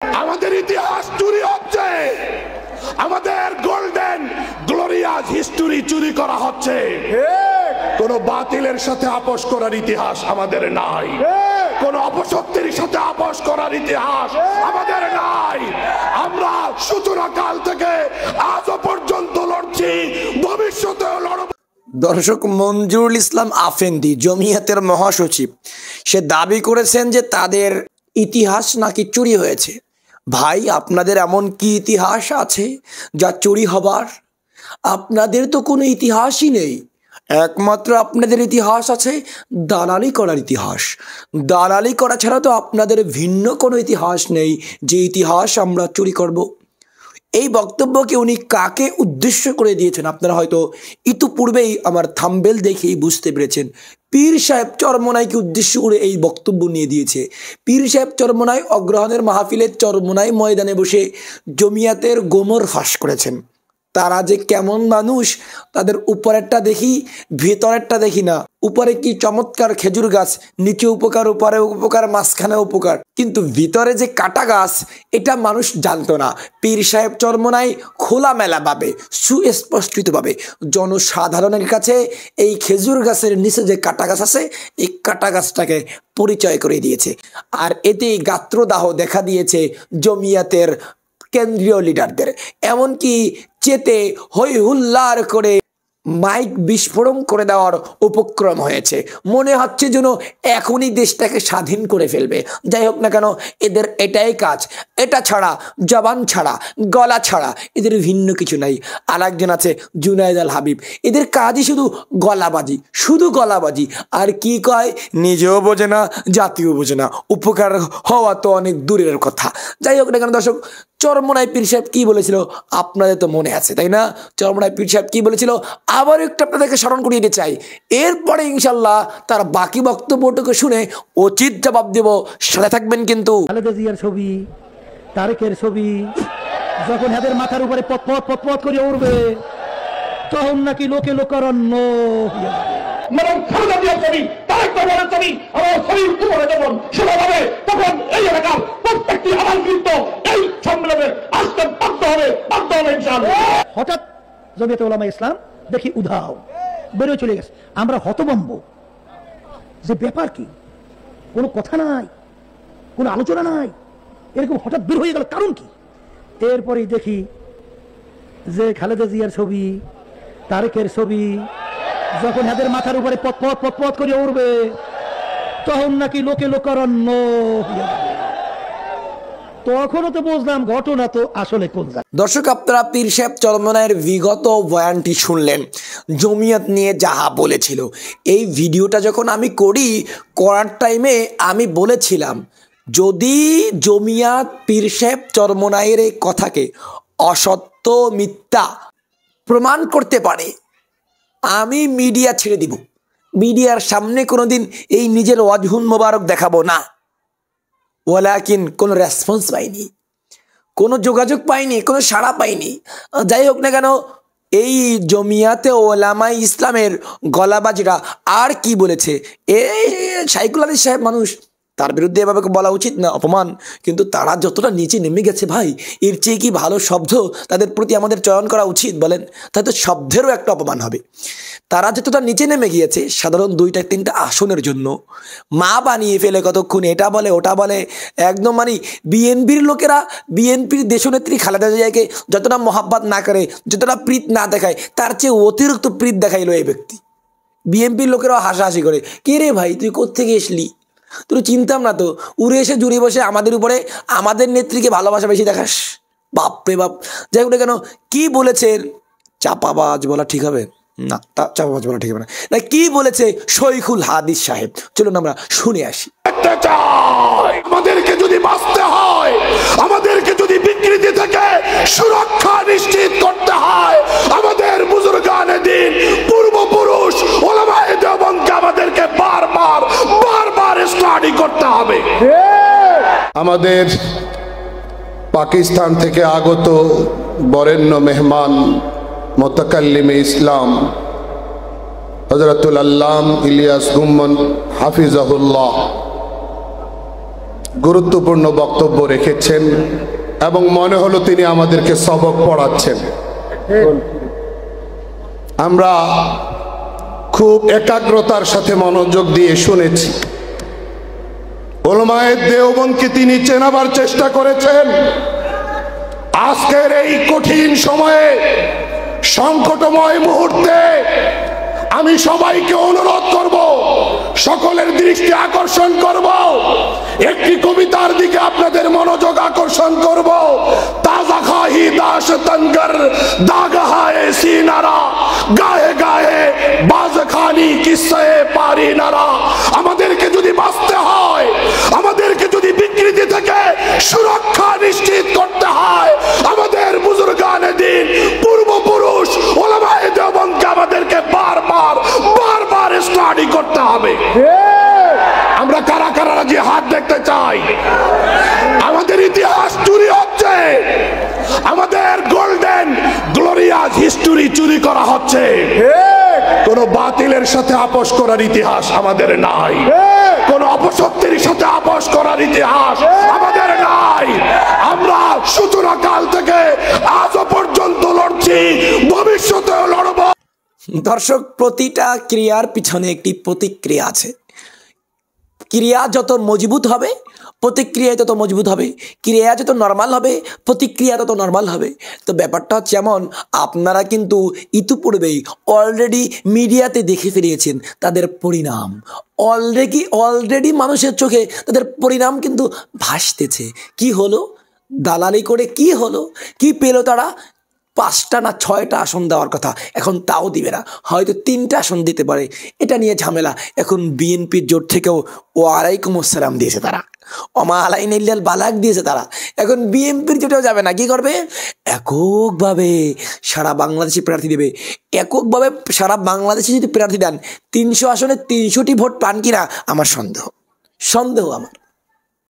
আমাদের ইতিহাস চুরি হচ্ছে, আমাদের গোল্ডেন গ্লোরিয়াস হিস্টোরি চুরি করা হচ্ছে। কোন বাতিলের সাথে আপোষ করার ইতিহাস আমাদের নাই, কোন অপশক্তির সাথে আপোষ করার ইতিহাস আমাদের নাই। আমরা সূচনা কাল থেকে আজও পর্যন্ত লড়ছি, ভবিষ্যতেও লড়ব। দর্শক, মঞ্জুরুল ইসলাম আফেন্দি জমিয়তের মহাসচিব, সে দাবি করেছেন যে তাদের ইতিহাস নাকি চুরি হয়েছে। ভাই, আপনাদের এমন কি ইতিহাস আছে যা চুরি হবার? আপনাদের তো কোনো ইতিহাসই নেই। একমাত্র আপনাদের ইতিহাস আছে দালালি করার ইতিহাস। দালালি করা ছাড়া তো আপনাদের ভিন্ন কোনো ইতিহাস নেই যে ইতিহাস আমরা চুরি করব। এই বক্তব্যকে উনি কাকে উদ্দেশ্য করে দিয়েছেন আপনারা হয়তো ইতিপূর্বেই আমার থাম্বনেল দেখেই বুঝতে পেরেছেন। পীর সাহেব চরমোনাইকে উদ্দেশ্য করে এই বক্তব্য নিয়ে দিয়েছে। পীর সাহেব চরমোনাই অগ্রহণের মাহফিলের চরমোনাই ময়দানে বসে জমিয়াতের গোমর ফাঁস করেছেন। তারা যে কেমন মানুষ, তাদের উপরেরটা দেখি, ভেতরেরটা দেখি না। উপরে কি চমৎকার খেজুর গাছ, নিচে উপকার, উপরে উপকার, মাঝখানে উপকার, কিন্তু ভিতরে যে কাটা গাছ এটা মানুষ জানতো না। পীর সাহেব চরমোনাই খোলামেলাভাবে সুস্পষ্টভাবে জনসাধারণের কাছে এই খেজুর গাছের নিচে যে কাটা গাছ আছে এই কাটা গাছটাকে পরিচয় করে দিয়েছে। আর এতেই গাত্রদাহ দেখা দিয়েছে জমিয়াতের কেন্দ্রীয় লিডারদের। এমনকি চেতে হই হুল্লার করে মাইক বিস্ফোরণ করে দেওয়ার উপক্রম হয়েছে। মনে হচ্ছে যেন এখনই দেশটাকে স্বাধীন করে ফেলবে। যাই হোক না কেন, এদের এটাই কাজ। এটা ছাড়া, জবান ছাড়া, গলা ছাড়া এদের ভিন্ন কিছু নাই। আর একজন আছে জুনায়েদ আল হাবিব, এদের কাজই শুধু গলাবাজি, শুধু গলাবাজি। আর কি কয়, নিজেও বোঝে না, জাতিও বোঝে না, উপকার হওয়া তো অনেক দূরের কথা। যাই হোক না কেন দর্শক, চরমোনাই পীর সাহেব কি বলেছিল আপনাদের তো মনে আছে, তাই না? চরমোনাই পীর সাহেব কি বলেছিল আবার একটু আপনাদেরকে স্মরণ করিয়ে দিতে চাই। এরপরে ইনশাল্লাহ তার বাকি বক্তব্যটুকু শুনে উচিত জবাব দেব। সাথে থাকবেন কিন্তু। খালেদা জিয়ার ছবি, তারেকের ছবি যখন এদের মাথার উপরে পথপথ পথপথ করে উঠবে তখন নাকি লোকে লোকারণ্য মানে খালেদা জিয়ার ছবি, তারেক রহমানের ছবি, আমার ছবির উপরে যখন শোনা যাবে তখন এই এলাকার প্রত্যেকটি আমার কিন্তু এই সম্মেলনের আসতে বাধ্য হবে ইনশাআল্লাহ। হঠাৎ জমিয়তে উলামা ইসলাম দেখি উধাও বেরোয় চলে গেছে। আমরা হতভম্ব যে ব্যাপার কি, কোনো কথা নাই, কোনো আলোচনা নাই, এরকম হঠাৎ বের হয়ে গেল, কারণ কি? এরপরেই দেখি যে খালেদা জিয়ার ছবি, তারেকের ছবি যখন এদের মাথার উপরে পথপথ পথপথ করে উঠবে তখন নাকি লোকে লোকারণ্য। তখনও তো বুঝলাম ঘটনা তো আসলে কোন। দর্শক, আপনারা পীর সাহেব চরমোনাইয়ের বিগত বয়ানটি শুনলেন, জমিয়ত নিয়ে যাহা বলেছিল। এই ভিডিওটা যখন আমি করার টাইমে আমি বলেছিলাম যদি জমিয়ত পীর সাহেব চরমোনাইয়ের এই কথাকে অসত্য, মিথ্যা প্রমাণ করতে পারে, আমি মিডিয়া ছেড়ে দিব। মিডিয়ার সামনে কোনোদিন এই নিজের ওয়াজহুন মোবারক দেখাবো না। ওয়ালাকিন কোনো রেসপন্স পাইনি, কোনো যোগাযোগ পাইনি, কোনো সাড়া পাইনি। যাই হোক না কেন, এই জমিয়াতে ওলামায়ে ইসলামের গলাবাজিরা আর কি বলেছে, শাইখুল হাদিস সাহেব মানুষ, তার বিরুদ্ধে এভাবে বলা উচিত না, অপমান। কিন্তু তারা যতটা নিচে নেমে গেছে ভাই, এর চেয়ে কি ভালো শব্দ তাদের প্রতি আমাদের চয়ন করা উচিত বলেন? তাতে শব্দেরও একটা অপমান হবে। তারা যতটা নিচে নেমে গিয়েছে সাধারণ 2-3টা আসনের জন্য মা বানিয়ে ফেলে কতক্ষণ এটা বলে ওটা বলে, একদম মানে বিএনপির লোকেরা বিএনপির দেশনেত্রী খালেদা জিয়াকে যতটা মহাব্বত না করে, যতটা প্রীত না দেখায়, তার চেয়ে অতিরিক্ত প্রীত দেখাইলো এই ব্যক্তি। বিএনপির লোকেরাও হাসাহাসি করে, কে রে ভাই তুই কোত্থেকে এসলি, তুই চিনতাম না তো, উড়ে এসে জুড়ে বসে আমাদের উপরে আমাদের নেত্রীকে ভালোবাসা বেশি দেখাস, বাপরে বাপ। যাই হোক না কেন, কি বলেছেন, চাপাবাজ বলা ঠিক হবে না, চাপাবাজ বলা ঠিক হবে না, কি বলেছে শাইখুল হাদিস সাহেব, চলুন আমরা শুনে আসি। আমাদেরকে যদি বাঁচতে হয়, আমাদেরকে যদি বিকৃতি থেকে সুরক্ষা নিশ্চিত করতে হয়, আমাদের বুজুর্গানে দ্বীন পূর্বপুরুষ ওলামায়ে দেওবন্দকে আমাদেরকে বারবার স্টাডি করতে হবে। আমাদের পাকিস্তান থেকে আগত বরেণ্য মেহমান মুতাকাল্লিমে ইসলাম হযরতুল আল্লাম ইলিয়াস গুম্মন হাফিজাহুল্লাহ গুরুত্বপূর্ণ বক্তব্য রেখেছেন এবং মনে হলো তিনি আমাদেরকে সবক পড়াচ্ছেন। আমরা খুব একাগ্রতার সাথে মনোযোগ দিয়ে শুনেছি। উলামায়ে দেওবন্দকে তিনি চেনাবার চেষ্টা করেছেন। আজকের এই কঠিন সময়ে, সংকটময় মুহূর্তে আমি সবাইকে অনুরোধ করব, সকলের দৃষ্টি আকর্ষণ করব, একটি কবিতার দিকে আপনাদের মনোযোগ আকর্ষণ করব। তাজা খাহি দাস তনগর দাগহায়ে সিনারা, গায়ে গায়ে বাজখানি কিসে পারি নারা। আমাদেরকে যদি বাঁচতে হয়, আমাদেরকে যদি বিকৃতি থেকে সুরক্ষা নিশ্চিত করতে হয়, আমাদের বুজুর্গানে দিন, পূর্বপুরুষ উলামায়ে দেওবন্দকে আমাদেরকে বারবার স্টাডি করতে হবে। আমরা কারা কারা রাজি হাত দেখতে চাই? আমাদের ইতিহাস চুরি হচ্ছে, আমাদের গোল্ডেন গ্লোরিয়াস হিস্টোরি চুরি করা হচ্ছে। কোন বাতিলের সাথে আপোষ করার ইতিহাস আমাদের নাই, কোন অপশক্তির সাথে আপোষ করার ইতিহাস আমাদের নাই। আমরা সূচনা কাল থেকে আজও পর্যন্ত লড়ছি, ভবিষ্যতেও লড়ব। দর্শক, প্রতিটা ক্রিয়ার পিছনে একটি প্রতিক্রিয়া আছে। ক্রিয়া যত মজবুত হবে, প্রতিক্রিয়া তত মজবুত হবে। ক্রিয়া যত নর্মাল হবে, প্রতিক্রিয়া তত নর্মাল হবে। তো ব্যাপারটা হচ্ছে যেমন, আপনারা কিন্তু ইতিপূর্বেই অলরেডি মিডিয়াতে দেখে ফেলিয়েছেন তাদের পরিণাম। অলরেডি মানুষের চোখে তাদের পরিণাম কিন্তু ভাসতেছে। কি হলো? দালালি করে কি হলো? কি পেল তারা? 5টা না 6টা আসন দেওয়ার কথা, এখন তাও দিবে না, হয়তো 3টা আসন দিতে পারে। এটা নিয়ে ঝামেলা। এখন বিএনপির জোট থেকেও ওয়ালাইকুম আসসালাম দিয়েছে তারা, ওমা আলাইনা ইল্লাল বালাগ দিয়েছে তারা। এখন বিএনপির জোটেও যাবে না। কি করবে? এককভাবে সারা বাংলাদেশে প্রার্থী দেবে। এককভাবে সারা বাংলাদেশে যদি প্রার্থী দেন, 300 আসনে 300টি ভোট পান কিনা আমার সন্দেহ আমার।